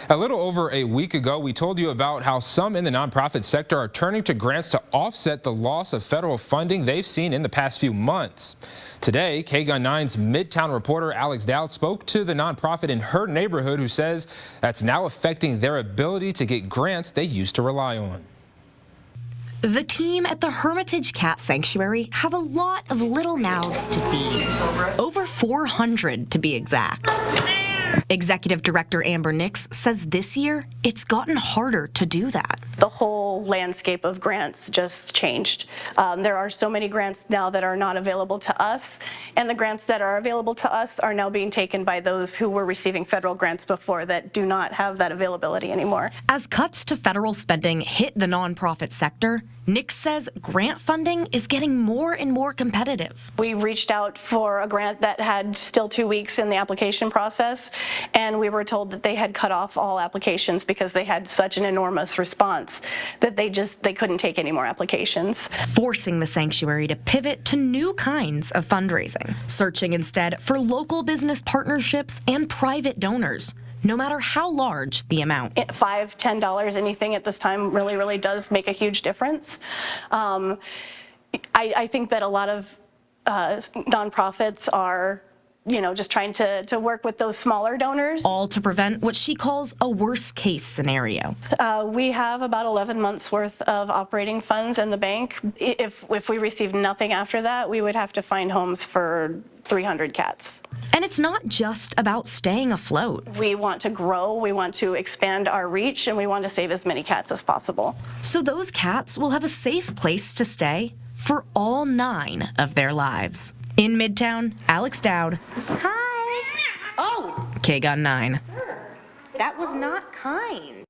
A little over a week ago, we told you about how some in the nonprofit sector are turning to grants to offset the loss of federal funding they've seen in the past few months. Today, KGUN 9's Midtown reporter Alex Dowd spoke to the nonprofit in her neighborhood who says that's now affecting their ability to get grants they used to rely on. The team at the Hermitage Cat Sanctuary have a lot of little mouths to feed. Over 400 to be exact. Executive Director Amber Nix says this year it's gotten harder to do that. The whole landscape of grants just changed. There are so many grants now that are not available to us, and the grants that are available to us are now being taken by those who were receiving federal grants before that do not have that availability anymore. As cuts to federal spending hit the nonprofit sector, Nix says grant funding is getting more and more competitive. We reached out for a grant that had still 2 weeks in the application process, and we were told that they had cut off all applications because they had such an enormous response that they couldn't take any more applications. Forcing the sanctuary to pivot to new kinds of fundraising, searching instead for local business partnerships and private donors, no matter how large the amount. $5, $10, anything at this time really does make a huge difference. I think that a lot of nonprofits are just trying to work with those smaller donors. All to prevent what she calls a worst case scenario. We have about 11 months worth of operating funds in the bank. If we received nothing after that, we would have to find homes for 300 cats. And it's not just about staying afloat. We want to grow, we want to expand our reach, and we want to save as many cats as possible. So those cats will have a safe place to stay for all 9 of their lives. In Midtown, Alex Dowd. Hi. Oh. KGUN 9. That was not kind.